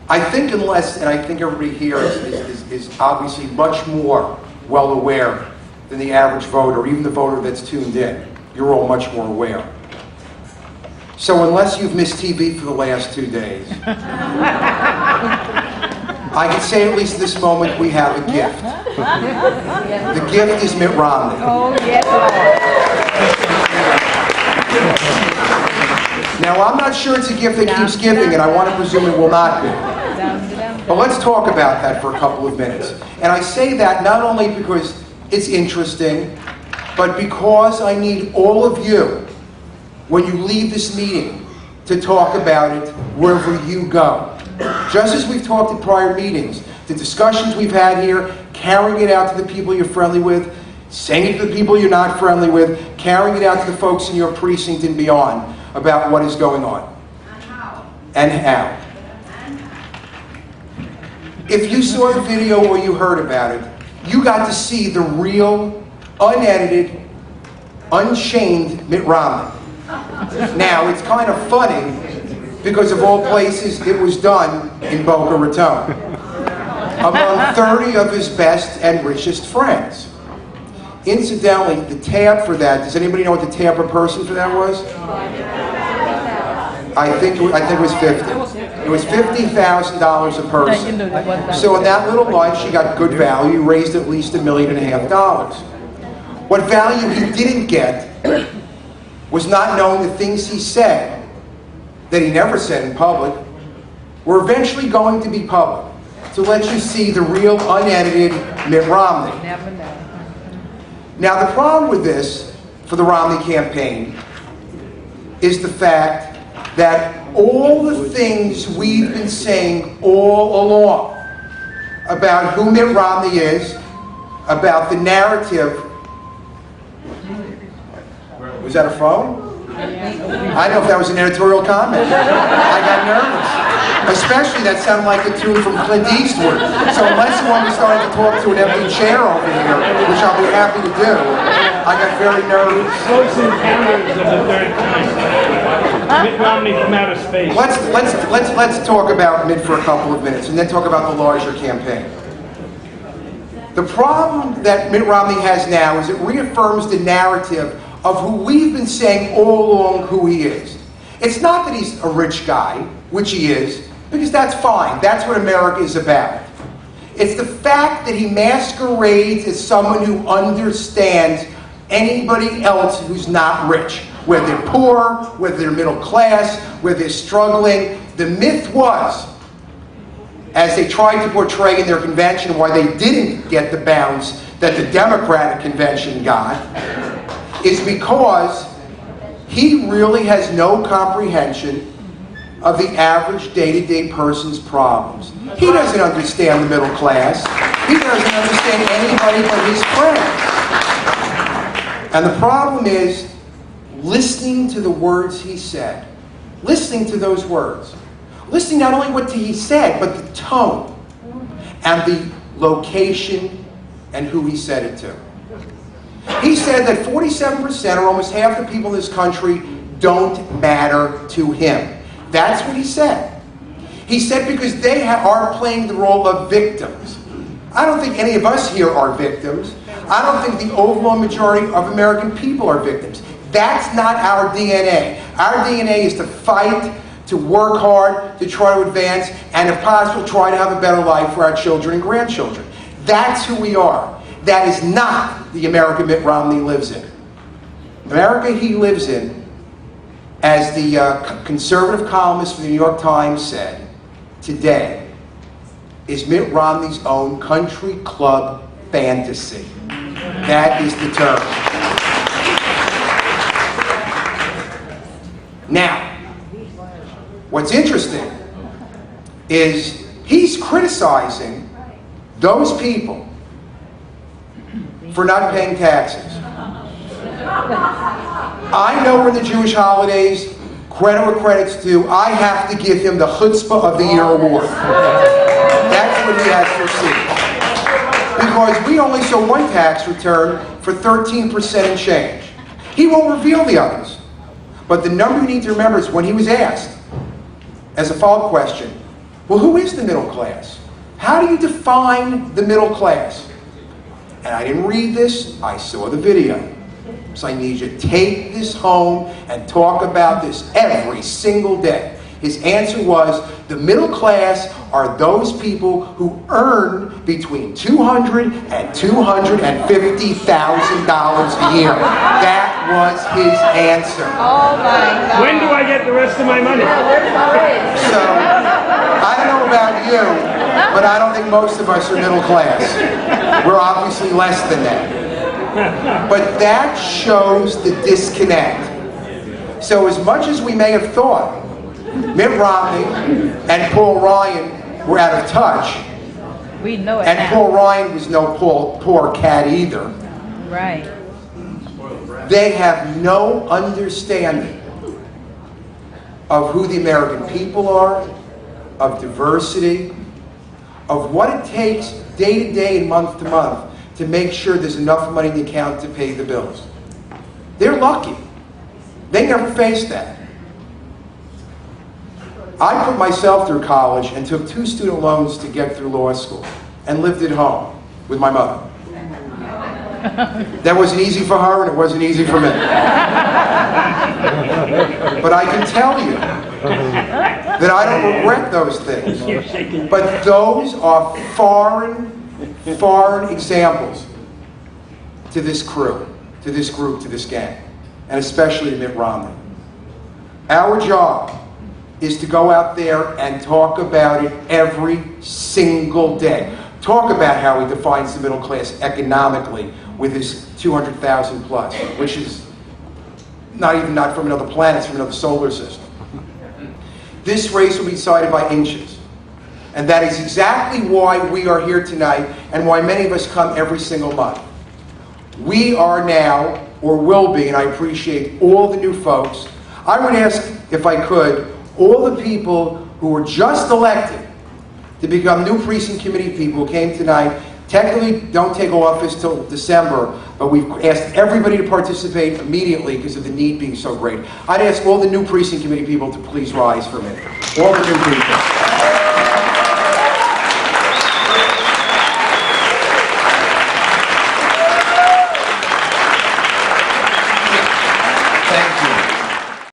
I think unless, and I think everybody here is obviously much more well aware than the average voter, or even the voter that's tuned in. You're all much more aware. So unless you've missed TV for the last 2 days, I can say at least at this moment we have a gift. The gift is Mitt Romney. Oh, yes. Now, I'm not sure it's a gift that keeps giving, and I want to presume it will not be. But let's talk about that for a couple of minutes. And I say that not only because it's interesting, but because I need all of you, when you leave this meeting, to talk about it wherever you go. Just as we've talked in prior meetings, the discussions we've had here, carrying it out to the people you're friendly with, saying it to the people you're not friendly with, carrying it out to the folks in your precinct and beyond about what is going on. And how. If you saw the video or you heard about it, you got to see the real, unedited, unchained Mitt Romney. Now, it's kind of funny because of all places it was done in Boca Raton, among 30 of his best and richest friends. Incidentally, the tab for that, does anybody know what the tab per person for that was? I think it was 50. It was $50,000 a person. So in that little lunch, he got good value, raised at least $1.5 million. What value he didn't get was not knowing the things he said, that he never said in public, were eventually going to be public, to let you see the real unedited Mitt Romney. Now the problem with this, for the Romney campaign, is the fact that all the things we've been saying all along about who Mitt Romney is, about the narrative. Was that a phone? I don't know if that was an editorial comment. I got nervous. Especially that sounded like a tune from Clint Eastwood. So unless you want me to start to talk to an empty chair over here, which I'll be happy to do, I got very nervous. Close encounters of the third kind. Mitt Romney from outer space. Let's talk about Mitt for a couple of minutes, and then talk about the larger campaign. The problem that Mitt Romney has now is it reaffirms the narrative of who we've been saying all along who he is. It's not that he's a rich guy, which he is, because that's fine. That's what America is about. It's the fact that he masquerades as someone who understands anybody else who's not rich. Whether they're poor, whether they're middle class, whether they're struggling. The myth was, as they tried to portray in their convention why they didn't get the bounds that the Democratic convention got, is because he really has no comprehension of the average day-to-day person's problems. He doesn't understand the middle class. He doesn't understand anybody but his friends. And the problem is listening to the words he said. Listening to those words. Listening not only what he said, but the tone and the location and who he said it to. He said that 47%, or almost half the people in this country, don't matter to him. That's what he said. He said because they are playing the role of victims. I don't think any of us here are victims. I don't think the overall majority of American people are victims. That's not our DNA. Our DNA is to fight, to work hard, to try to advance, and if possible, try to have a better life for our children and grandchildren. That's who we are. That is not the America Mitt Romney lives in. America he lives in, as the conservative columnist for the New York Times said today, is Mitt Romney's own country club fantasy. That is the term. Now, what's interesting is he's criticizing those people for not paying taxes. I know we're in the Jewish holidays, credit where credit's due, I have to give him the Chutzpah of the Year award. That's what he has to receive. Because we only saw one tax return for 13% and change. He won't reveal the others. But the number you need to remember is when he was asked, as a follow-up question, Well, who is the middle class? How do you define the middle class? And I didn't read this, I saw the video. So I need you to take this home and talk about this every single day. His answer was, the middle class are those people who earn between $200,000 and $250,000 a year. That was his answer. Oh my God. When do I get the rest of my money? So, I don't know about you, but I don't think most of us are middle class. We're obviously less than that. But that shows the disconnect. So as much as we may have thought Mitt Romney and Paul Ryan were out of touch, We know it and now. Paul Ryan was no poor cat either, Right. they have no understanding of who the American people are, of diversity, of what it takes day to day and month to month to make sure there's enough money in the account to pay the bills. They're lucky. They never faced that. I put myself through college and took 2 student loans to get through law school and lived at home with my mother. That wasn't easy for her and it wasn't easy for me. But I can tell you that I don't regret those things. But those are foreign examples to this crew, to this group, to this gang, and especially to Mitt Romney. Our job is to go out there and talk about it every single day. Talk about how he defines the middle class economically with his 200,000 plus, which is not from another planet, it's from another solar system. This race will be decided by inches. And that is exactly why we are here tonight and why many of us come every single month. We are now, or will be, and I appreciate all the new folks. I would ask, if I could, all the people who were just elected to become new precinct committee people who came tonight, technically don't take office till December, but we've asked everybody to participate immediately because of the need being so great. I'd ask all the new precinct committee people to please rise for a minute. All the new people.